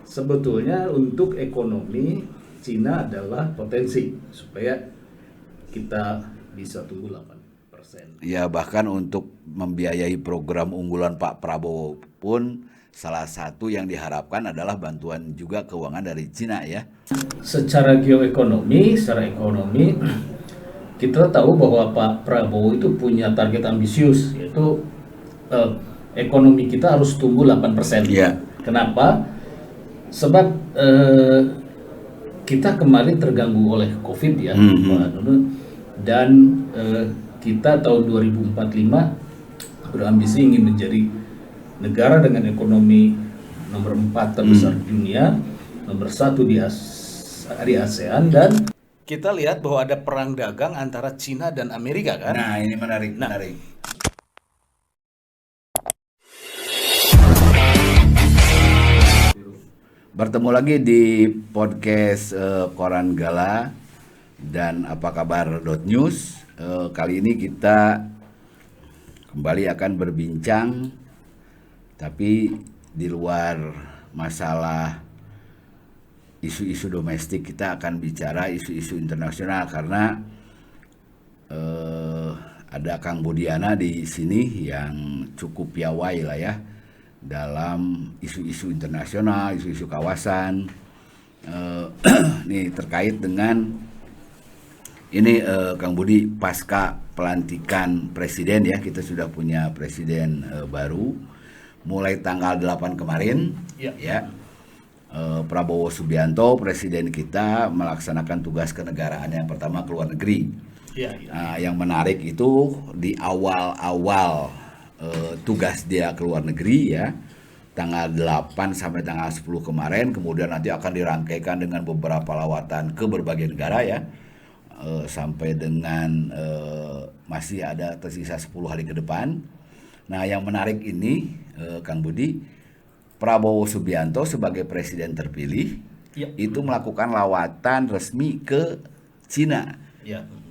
sebetulnya untuk ekonomi Cina adalah potensi supaya kita bisa tumbuh 8%. Ya, bahkan untuk membiayai program unggulan Pak Prabowo pun salah satu yang diharapkan adalah bantuan juga keuangan dari Cina ya. Secara geoekonomi, secara ekonomi, kita tahu bahwa Pak Prabowo itu punya target ambisius, yaitu ekonomi kita harus tumbuh 8%. Iya. Kenapa? Sebab kita kemarin terganggu oleh COVID ya, Pak Nunu, dan kita tahun 2045 berambisi ingin menjadi negara dengan ekonomi nomor 4 terbesar di dunia, nomor 1 di ASEAN, dan kita lihat bahwa ada perang dagang antara Cina dan Amerika kan? Nah, ini menarik. Bertemu lagi di podcast Koran Gala dan apa kabar .news. Kali ini kita kembali akan berbincang, tapi di luar masalah isu-isu domestik, kita akan bicara isu-isu internasional karena ada Kang Budiana di sini yang cukup piawai lah ya dalam isu-isu internasional, isu-isu kawasan. Nih terkait dengan ini Kang Budi, pasca pelantikan presiden ya, kita sudah punya presiden baru mulai tanggal 8 kemarin ya. Prabowo Subianto presiden kita melaksanakan tugas kenegaraan yang pertama ke luar negeri. Yang menarik itu di awal-awal tugas dia ke luar negeri ya, tanggal 8 sampai tanggal 10 kemarin, kemudian nanti akan dirangkaikan dengan beberapa lawatan ke berbagai negara ya, sampai dengan masih ada tersisa 10 hari ke depan. Nah, yang menarik ini Kang Budi, Prabowo Subianto sebagai presiden terpilih itu melakukan lawatan resmi ke Cina,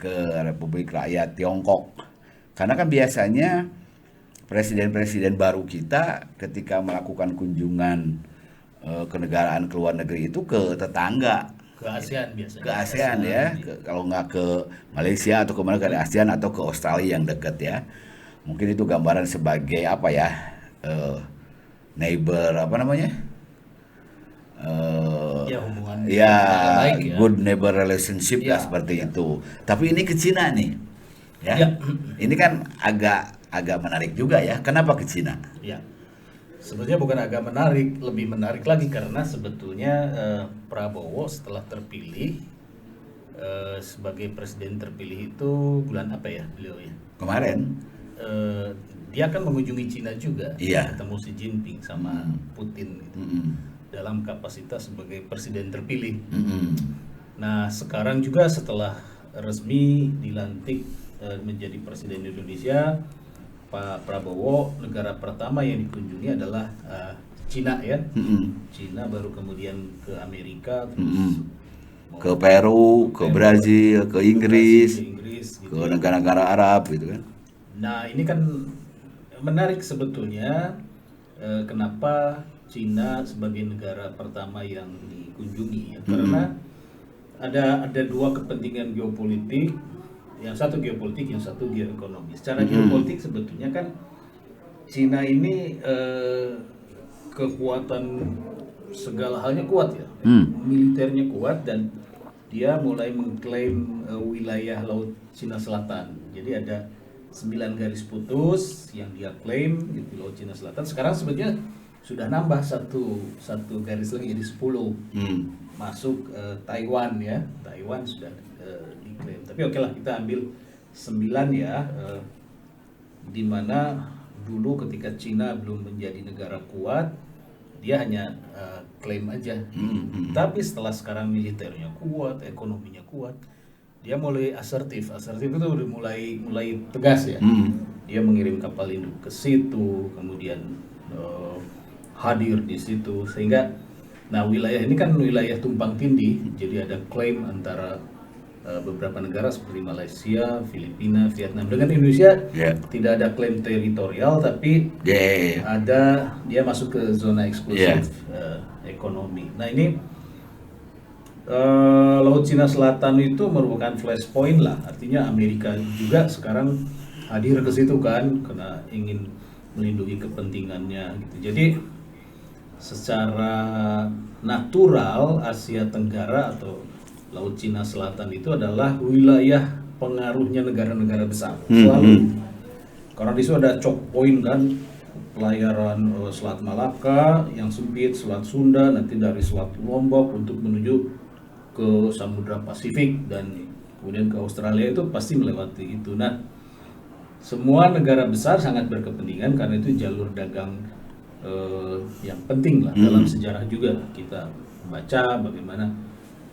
ke Republik Rakyat Tiongkok. Karena kan biasanya presiden-presiden baru kita ketika melakukan kunjungan kenegaraan ke luar negeri itu ke tetangga, ke ASEAN biasanya. Ke ASEAN ya, kalau nggak ke Malaysia atau kemana, ke ASEAN atau ke Australia yang dekat ya. Mungkin itu gambaran sebagai apa ya, neighbor apa namanya? Hubungan baik ya. Good neighbor relationship lah seperti itu. Tapi ini ke Cina nih, ya. Ini kan agak menarik juga ya. Kenapa ke Cina? Ya, sebetulnya bukan agak menarik, lebih menarik lagi karena sebetulnya Prabowo setelah terpilih sebagai presiden terpilih itu bulan apa ya beliau ya? Kemarin. Dia akan mengunjungi Cina juga, ketemu Xi Jinping sama Putin gitu, dalam kapasitas sebagai presiden terpilih. Nah, sekarang juga setelah resmi dilantik menjadi presiden Indonesia, Pak Prabowo, negara pertama yang dikunjungi adalah Cina ya. Cina, baru kemudian ke Amerika, terus ke Peru, ke Brazil, ke Inggris, gitu, ke negara-negara Arab gitu kan. Nah, ini kan menarik sebetulnya, kenapa Cina sebagai negara pertama yang dikunjungi ya. Karena ada dua kepentingan geopolitik, yang satu geopolitik, yang satu geoekonomi. Secara geopolitik sebetulnya kan Cina ini kekuatan segala halnya kuat ya, militernya kuat, dan dia mulai mengklaim wilayah Laut Cina Selatan. Jadi ada 9 garis putus yang dia klaim di Laut Cina Selatan. Sekarang sebetulnya sudah nambah satu garis lagi jadi 10, masuk Taiwan ya. Taiwan sudah diklaim. Tapi oke lah, kita ambil 9 ya, di mana dulu ketika Cina belum menjadi negara kuat, dia hanya klaim aja. Tapi setelah sekarang militernya kuat, ekonominya kuat, dia mulai asertif itu udah mulai tegas ya. Dia mengirim kapal induk ke situ, kemudian hadir di situ, sehingga wilayah ini kan wilayah tumpang tindih. Jadi ada klaim antara beberapa negara seperti Malaysia, Filipina, Vietnam. Dengan Indonesia tidak ada klaim teritorial, tapi ada dia masuk ke zona eksklusif ekonomi. Nah ini Laut Cina Selatan itu merupakan flashpoint lah, artinya Amerika juga sekarang hadir ke situ kan, karena ingin melindungi kepentingannya gitu. Jadi secara natural Asia Tenggara atau Laut Cina Selatan itu adalah wilayah pengaruhnya negara-negara besar selalu. Karena di situ ada choke point kan, pelayaran Selat Malaka yang sempit, Selat Sunda, nanti dari Selat Lombok untuk menuju ke Samudra Pasifik dan kemudian ke Australia itu pasti melewati itu. Nah, semua negara besar sangat berkepentingan karena itu jalur dagang yang penting lah dalam sejarah juga. Kita baca bagaimana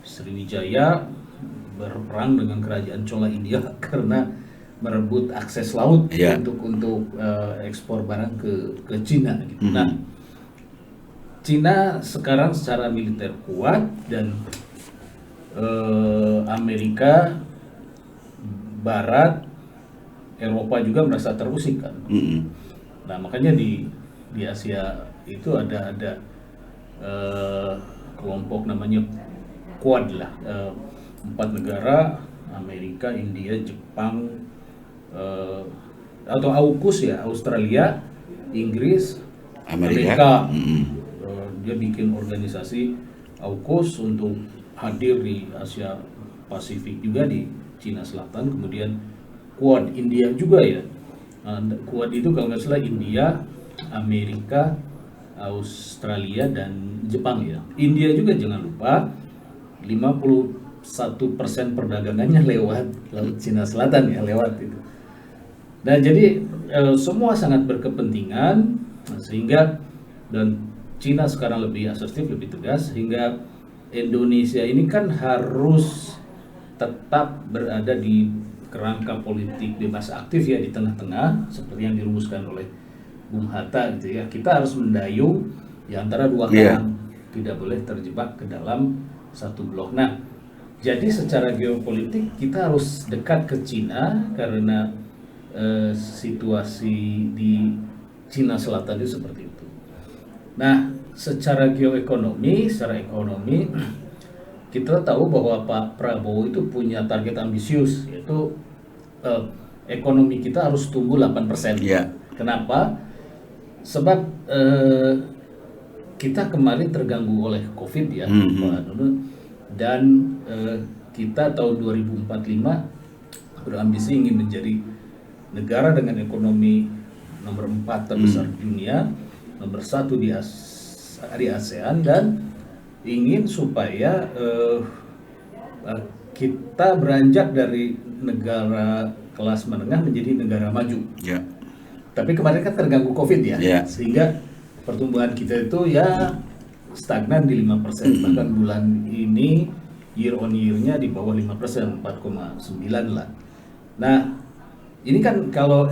Sriwijaya berperang dengan kerajaan Chola India karena merebut akses laut untuk ekspor barang ke Cina gitu. Nah, Cina sekarang secara militer kuat dan Amerika Barat, Eropa juga merasa terusik kan. Nah makanya di Asia itu ada kelompok namanya Quad lah, 4 negara, Amerika, India, Jepang, atau AUKUS ya, Australia, Inggris, Amerika. Dia bikin organisasi AUKUS untuk hadir di Asia Pasifik juga, di Cina Selatan. Kemudian Quad India juga ya. Quad itu kalau nggak salah India, Amerika, Australia dan Jepang ya. India juga jangan lupa 51% perdagangannya lewat Laut Cina Selatan ya, lewat itu. Nah jadi semua sangat berkepentingan sehingga, dan Cina sekarang lebih asertif, lebih tegas, sehingga Indonesia ini kan harus tetap berada di kerangka politik bebas aktif ya, di tengah-tengah seperti yang dirumuskan oleh Bung Hatta gitu ya. Kita harus mendayung di antara dua karang, tidak boleh terjebak ke dalam satu blok. Nah, jadi secara geopolitik kita harus dekat ke Cina karena situasi di Cina Selatan itu seperti itu. Nah, secara geoekonomi, secara ekonomi kita tahu bahwa Pak Prabowo itu punya target ambisius, yaitu ekonomi kita harus tumbuh 8%. Kenapa? Sebab kita kemarin terganggu oleh COVID ya, Pak Nunu, dan kita tahun 2045 berambisi ingin menjadi negara dengan ekonomi nomor 4 terbesar di dunia, nomor 1 di ASEAN, dan ingin supaya kita beranjak dari negara kelas menengah menjadi negara maju. Tapi kemarin kan terganggu COVID ya, sehingga pertumbuhan kita itu ya stagnan di 5%, bahkan bulan ini year on year-nya di bawah 5%, 4,9 lah. Nah, ini kan kalau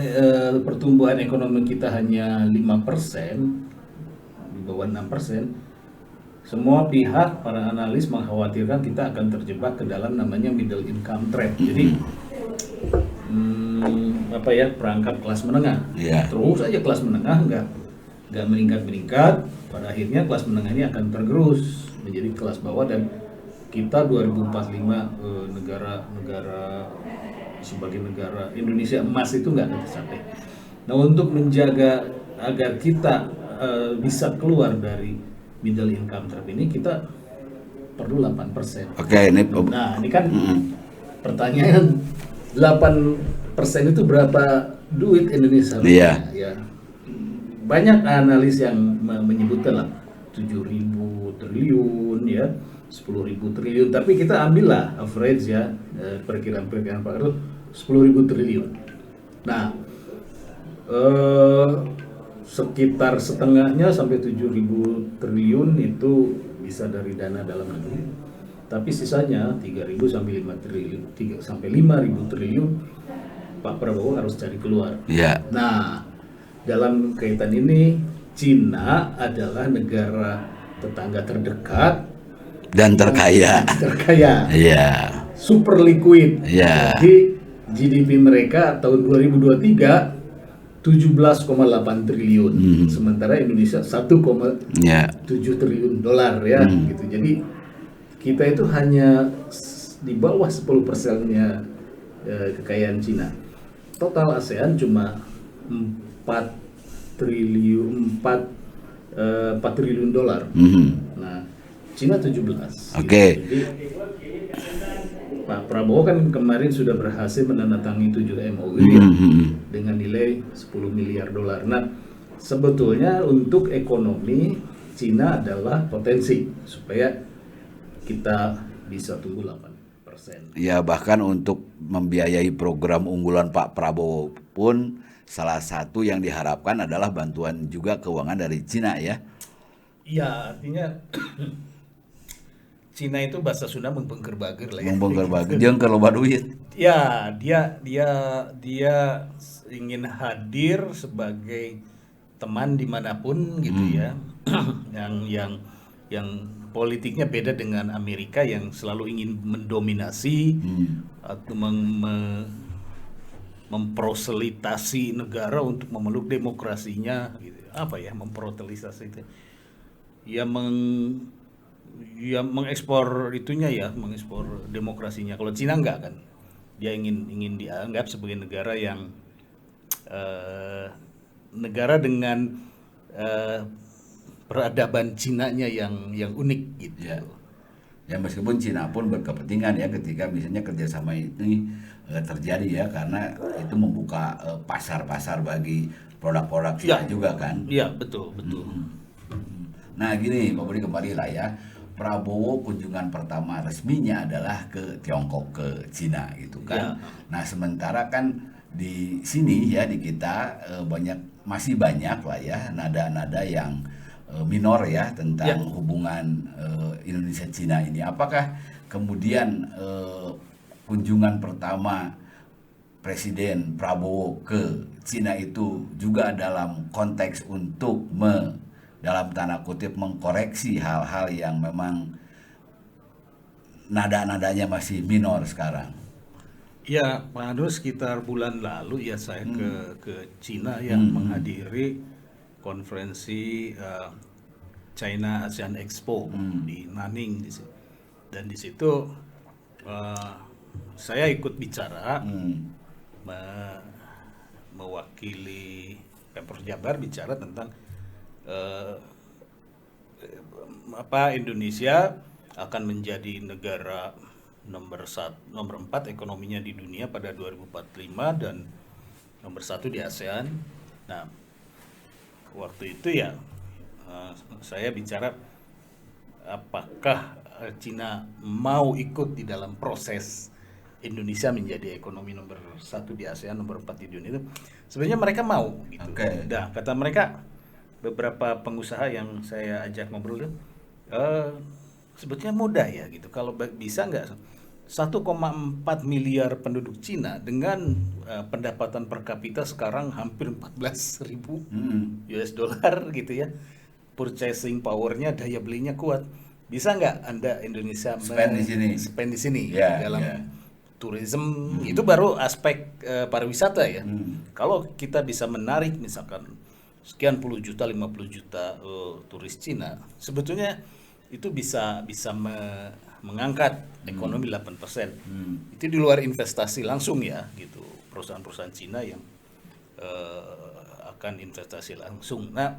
pertumbuhan ekonomi kita hanya 5%, di bawah 6%, semua pihak, para analis mengkhawatirkan kita akan terjebak ke dalam namanya middle income trap. Jadi perangkap kelas menengah. Terus aja kelas menengah nggak meningkat, pada akhirnya kelas menengah ini akan tergerus menjadi kelas bawah, dan kita 2045 negara sebagai negara Indonesia emas itu nggak akan tercapai. Nah, untuk menjaga agar kita bisa keluar dari middle income trap ini, kita perlu 8%. Nah, ini kan pertanyaan, 8% itu berapa duit Indonesia? Ya. Banyak analis yang menyebutkan lah 7.000 triliun ya, 10.000 triliun, tapi kita ambillah average ya, perkiraan Pak Rut 10.000 triliun. Nah, sekitar setengahnya sampai 7.000 triliun itu bisa dari dana dalam negeri, tapi sisanya 3.000 sampai 5 triliun, 3 sampai 5.000 triliun Pak Prabowo harus cari keluar. Nah, dalam kaitan ini Cina adalah negara tetangga terdekat dan terkaya. super liquid. Ya. Jadi GDP mereka tahun 2023 17,8 triliun, sementara Indonesia 1,7 Ya. triliun dolar ya, gitu. Jadi kita itu hanya di bawah 10%-nya kekayaan Cina. Total ASEAN cuma 4 triliun dolar. Nah, Cina 17. Oke. Jadi Pak Prabowo kan kemarin sudah berhasil menandatangani 7 MOU ya, dengan nilai 10 miliar dolar. Nah, sebetulnya untuk ekonomi Cina adalah potensi supaya kita bisa tumbuh 8%. Ya, bahkan untuk membiayai program unggulan Pak Prabowo pun salah satu yang diharapkan adalah bantuan juga keuangan dari Cina ya. Iya, artinya Cina itu bahasa Sunda membengker-bager lah ya. Membengker-bager jeung keur loba duit. Ya, dia ingin hadir sebagai teman dimanapun gitu ya, yang politiknya beda dengan Amerika yang selalu ingin mendominasi atau memproselitasi negara untuk memeluk demokrasinya, gitu. Apa ya memproselitasi itu? Ya mengekspor itunya ya, mengekspor demokrasinya. Kalau Cina enggak kan, dia ingin dianggap sebagai negara yang negara dengan peradaban Cinanya yang unik gitu. Ya. Ya meskipun Cina pun berkepentingan ya ketika misalnya kerjasama ini terjadi ya, karena itu membuka pasar-pasar bagi produk-produk Cina juga kan. Iya, betul. Nah gini Pak Budi, kembali lah ya, Prabowo kunjungan pertama resminya adalah ke Tiongkok, ke Cina gitu kan. Nah sementara kan di sini ya di kita masih banyak lah ya nada-nada yang minor ya tentang hubungan Indonesia Cina ini. Apakah kemudian kunjungan pertama Presiden Prabowo ke Cina itu juga dalam konteks untuk dalam tanda kutip mengkoreksi hal-hal yang memang nada-nadanya masih minor sekarang? Ya, Pak Anu, sekitar bulan lalu ya saya ke Cina yang menghadiri konferensi China ASEAN Expo di Nanning dan di situ saya ikut bicara mewakili Pemprov Jabar bicara tentang Indonesia akan menjadi negara nomor 4 ekonominya di dunia pada 2045 dan nomor 1 di ASEAN. Nah, waktu itu ya saya bicara apakah Cina mau ikut di dalam proses Indonesia menjadi ekonomi nomor 1 di ASEAN, nomor 4 di dunia itu. Sebenarnya mereka mau gitu. Nah, kata mereka beberapa pengusaha yang saya ajak ngobrol itu sebetulnya mudah ya gitu. Kalau bisa nggak 1,4 miliar penduduk Cina dengan pendapatan per kapita sekarang hampir 14.000 US dollar gitu ya. Purchasing power-nya, daya belinya kuat. Bisa nggak Anda Indonesia spend di sini dalam tourism? Itu baru aspek pariwisata ya. Kalau kita bisa menarik misalkan sekian puluh juta, 50 juta turis Cina, sebetulnya itu bisa mengangkat ekonomi 8%. Itu di luar investasi langsung ya gitu. Perusahaan-perusahaan Cina yang akan investasi langsung. Nah,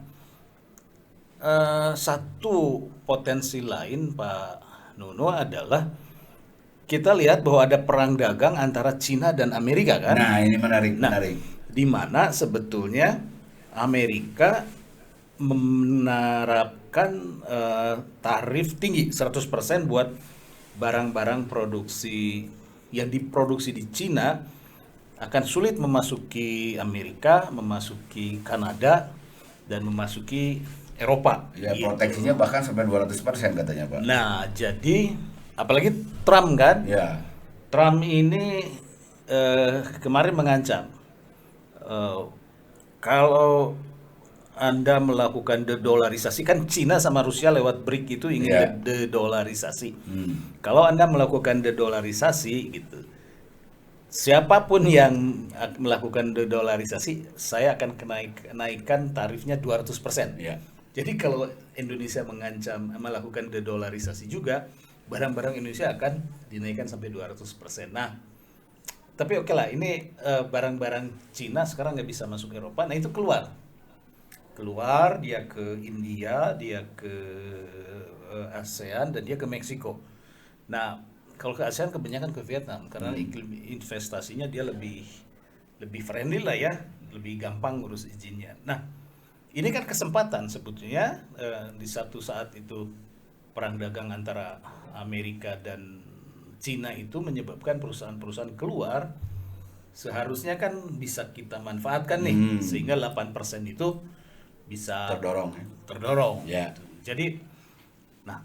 satu potensi lain Pak Nuno adalah kita lihat bahwa ada perang dagang antara Cina dan Amerika kan. Nah, ini menarik. Di mana sebetulnya Amerika menerapkan tarif tinggi 100% buat barang-barang produksi yang diproduksi di Cina akan sulit memasuki Amerika, memasuki Kanada, dan memasuki Eropa. Ya, proteksinya bahkan sampai 200% katanya Pak. Nah, jadi apalagi Trump kan? Ya. Trump ini kemarin mengancam kalau Anda melakukan de-dollarisasi, kan Cina sama Rusia lewat BRIC itu ingin Ya. de-dollarisasi. Kalau Anda melakukan de-dollarisasi gitu, siapapun yang melakukan de-dollarisasi, saya akan naikkan tarifnya 200%. Ya. Jadi kalau Indonesia mengancam melakukan de-dollarisasi juga, barang-barang Indonesia akan dinaikkan sampai 200%. Nah, tapi oke lah, ini barang-barang Cina sekarang nggak bisa masuk Eropa, nah itu keluar, dia ke India, dia ke ASEAN, dan dia ke Meksiko. Nah, kalau ke ASEAN kebanyakan ke Vietnam karena iklim investasinya dia lebih friendly lah ya, lebih gampang ngurus izinnya. Nah, ini kan kesempatan sebetulnya di satu saat itu perang dagang antara Amerika dan Cina itu menyebabkan perusahaan-perusahaan keluar, seharusnya kan bisa kita manfaatkan nih sehingga 8% itu bisa terdorong. Ya. Jadi, nah,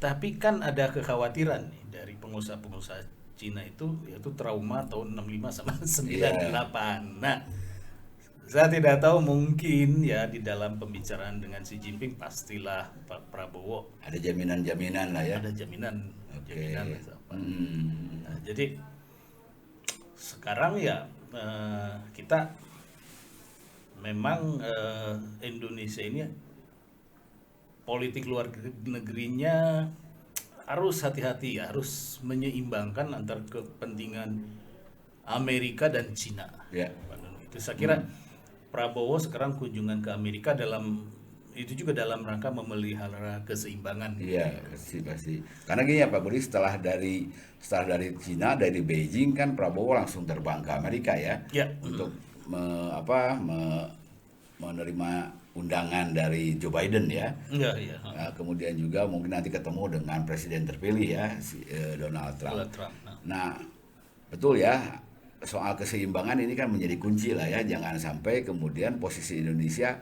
tapi kan ada kekhawatiran nih dari pengusaha-pengusaha Cina itu, yaitu trauma tahun 65 sama 98. Nah, saya tidak tahu, mungkin ya di dalam pembicaraan dengan Xi Jinping pastilah Pak Prabowo Ada jaminan-jaminan lah ya. ada jaminan lah apa. Nah, jadi sekarang ya kita memang Indonesia ini politik luar negerinya harus hati-hati ya, harus menyeimbangkan antara kepentingan Amerika dan Cina. Ya. Itu saya kira Prabowo sekarang kunjungan ke Amerika itu juga dalam rangka memelihara keseimbangan. Iya, pasti. Karena gini ya Pak Budi, setelah dari Cina, dari Beijing kan Prabowo langsung terbang ke Amerika ya. Ya. Untuk menerima undangan dari Joe Biden ya. Iya. Nah, kemudian juga mungkin nanti ketemu dengan presiden terpilih ya, Donald Trump. Nah, betul ya, soal keseimbangan ini kan menjadi kunci lah ya. Jangan sampai kemudian posisi Indonesia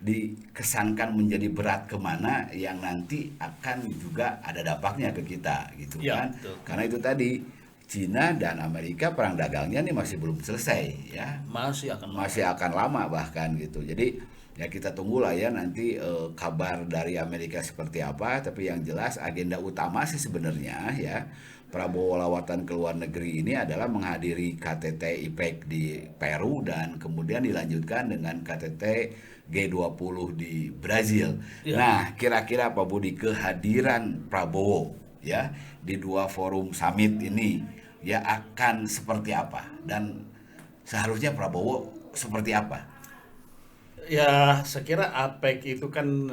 dikesankan menjadi berat kemana yang nanti akan juga ada dampaknya ke kita gitu Ya, kan. betul. Karena itu tadi Cina dan Amerika perang dagangnya nih masih belum selesai ya. Masih akan lama bahkan gitu. Jadi ya kita tunggulah ya nanti kabar dari Amerika seperti apa. Tapi yang jelas agenda utama sih sebenarnya ya, Prabowo lawatan ke luar negeri ini adalah menghadiri KTT IPEC di Peru dan kemudian dilanjutkan dengan KTT G20 di Brazil. Ya. Nah, kira-kira Pak Budi, kehadiran Prabowo ya di dua forum summit ini ya akan seperti apa, dan seharusnya Prabowo seperti apa? Ya, saya kira APEC itu kan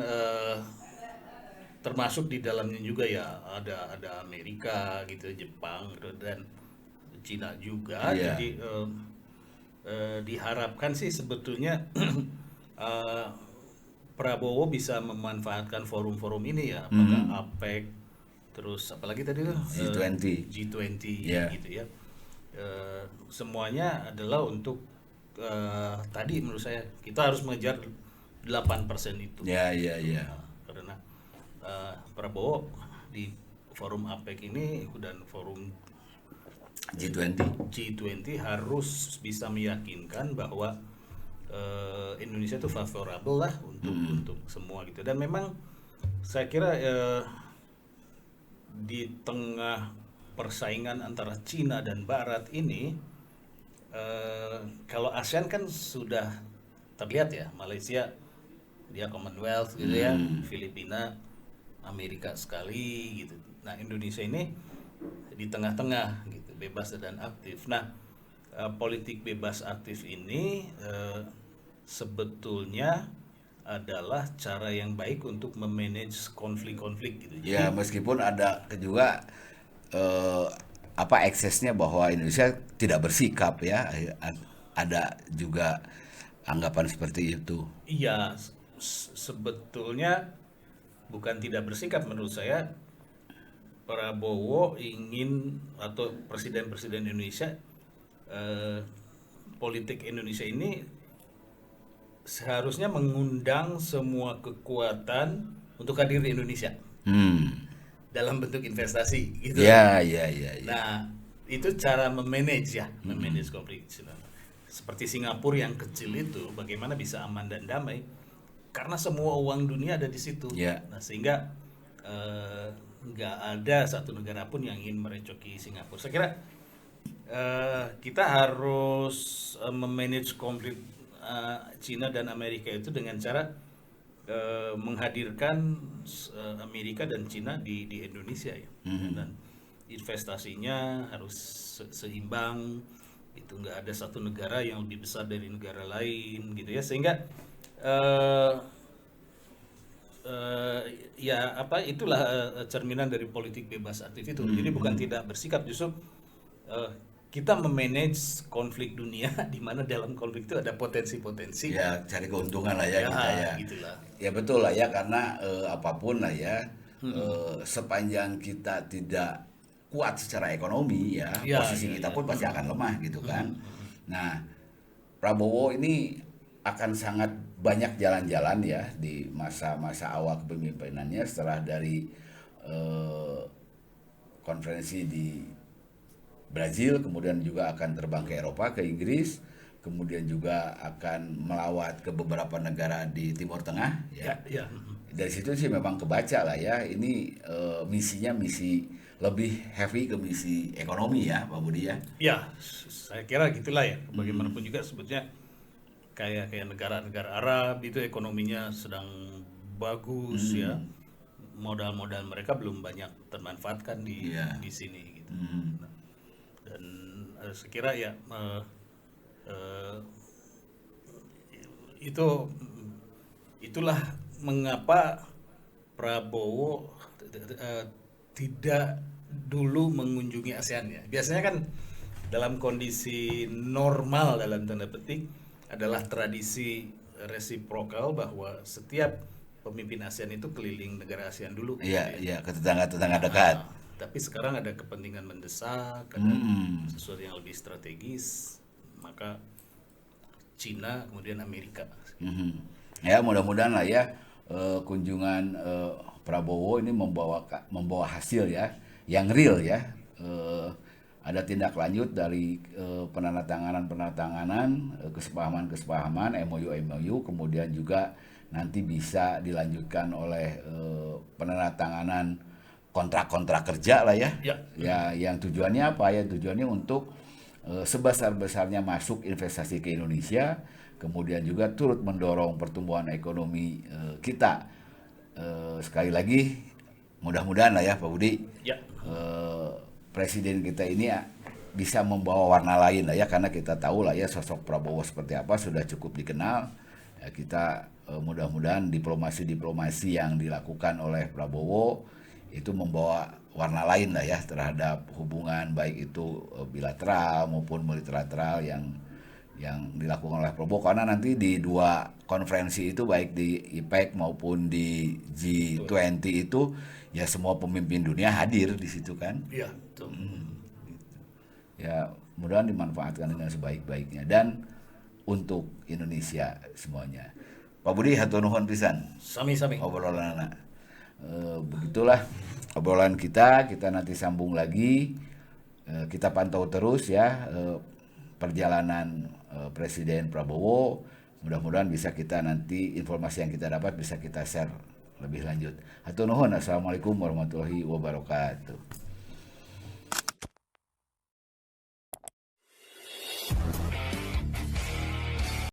termasuk di dalamnya juga ya ada Amerika gitu, Jepang gitu, dan Cina juga. Iya. Jadi diharapkan sih sebetulnya Prabowo bisa memanfaatkan forum-forum ini ya, apakah APEC, terus apalagi tadi tuh G20 Yeah. gitu ya. Semuanya adalah untuk tadi menurut saya kita harus mengejar 8% itu. Ya. Karena Prabowo di forum APEC ini dan forum G20 harus bisa meyakinkan bahwa Indonesia itu favorable lah untuk semua gitu. Dan memang saya kira di tengah persaingan antara Cina dan Barat ini, kalau ASEAN kan sudah terlihat ya, Malaysia dia Commonwealth gitu ya, Filipina Amerika sekali gitu. Nah, Indonesia ini di tengah-tengah gitu, bebas dan aktif. Nah, politik bebas aktif ini sebetulnya adalah cara yang baik untuk memanage konflik-konflik gitu. Ya, meskipun ada juga eksesnya bahwa Indonesia tidak bersikap ya, ada juga anggapan seperti itu. Iya, sebetulnya bukan tidak bersikap, menurut saya Prabowo ingin, atau presiden-presiden Indonesia, politik Indonesia ini seharusnya mengundang semua kekuatan untuk hadir di Indonesia dalam bentuk investasi gitu. Ya. Nah, itu cara memanage konflik. Seperti Singapura yang kecil itu, bagaimana bisa aman dan damai karena semua uang dunia ada di situ. Ya. Nah, sehingga nggak ada satu negara pun yang ingin merecoki Singapura. Saya kira kita harus memanage konflik Cina dan Amerika itu dengan cara menghadirkan Amerika dan Cina di Indonesia ya. Dan investasinya harus seimbang, itu nggak ada satu negara yang lebih besar dari negara lain gitu ya, sehingga ya apa itulah cerminan dari politik bebas aktif itu. Jadi bukan tidak bersikap, justru kita memanage konflik dunia di mana dalam konflik itu ada potensi-potensi. Ya, cari keuntungan lah ya, Ya, kita ya. gitulah. Ya betul lah ya, karena apapun lah ya, sepanjang kita tidak kuat secara ekonomi ya, Ya, posisi ya, kita ya. pun pasti akan lemah gitu kan. Nah, Prabowo ini akan sangat banyak jalan-jalan ya di masa-masa awal kepemimpinannya, setelah dari konferensi di Brazil, kemudian juga akan terbang ke Eropa, ke Inggris, kemudian juga akan melawat ke beberapa negara di Timur Tengah ya. Ya, ya. Dari situ sih memang kebaca lah ya, ini misinya misi lebih heavy ke misi ekonomi ya Pak Budi ya. Ya, saya kira gitulah ya. Bagaimanapun juga sebetulnya kayak negara-negara Arab itu ekonominya sedang bagus ya. Modal-modal mereka belum banyak termanfaatkan di Iya. di sini gitu. Dan saya kira ya itulah mengapa Prabowo tidak dulu mengunjungi ASEAN ya. Biasanya kan dalam kondisi normal dalam tanda petik adalah tradisi resiprokal bahwa setiap pemimpin ASEAN itu keliling negara ASEAN dulu. Iya, iya, ke tetangga-tetangga dekat. Tapi sekarang ada kepentingan mendesak, ada sesuatu yang lebih strategis, maka Cina kemudian Amerika. Ya mudah-mudahan lah ya kunjungan Prabowo ini membawa hasil ya yang real ya. Ada tindak lanjut dari penandatanganan, kesepahaman, MOU, kemudian juga nanti bisa dilanjutkan oleh penandatanganan kontrak-kontrak kerja lah ya. Ya, yang tujuannya apa ya? Tujuannya untuk sebesar-besarnya masuk investasi ke Indonesia, kemudian juga turut mendorong pertumbuhan ekonomi kita. Sekali lagi, mudah-mudahan lah ya Pak Budi, Presiden kita ini bisa membawa warna lain lah ya, karena kita tahu lah ya sosok Prabowo seperti apa sudah cukup dikenal. Ya, kita mudah-mudahan diplomasi yang dilakukan oleh Prabowo itu membawa warna lain lah ya terhadap hubungan baik itu bilateral maupun multilateral yang dilakukan oleh Prabowo, karena nanti di dua konferensi itu baik di IPEC maupun di G20 itu ya semua pemimpin dunia hadir di situ kan. Iya, betul. Ya mudah-mudahan dimanfaatkan dengan sebaik-baiknya dan untuk Indonesia semuanya. Pak Budi hatur nuhun pisan. Sami-sami. Obrolan anak. Begitulah obrolan kita nanti sambung lagi. Kita pantau terus ya perjalanan Presiden Prabowo. Mudah-mudahan bisa kita nanti informasi yang kita dapat bisa kita share lebih lanjut. Hatur nuhun. Assalamualaikum warahmatullahi wabarakatuh.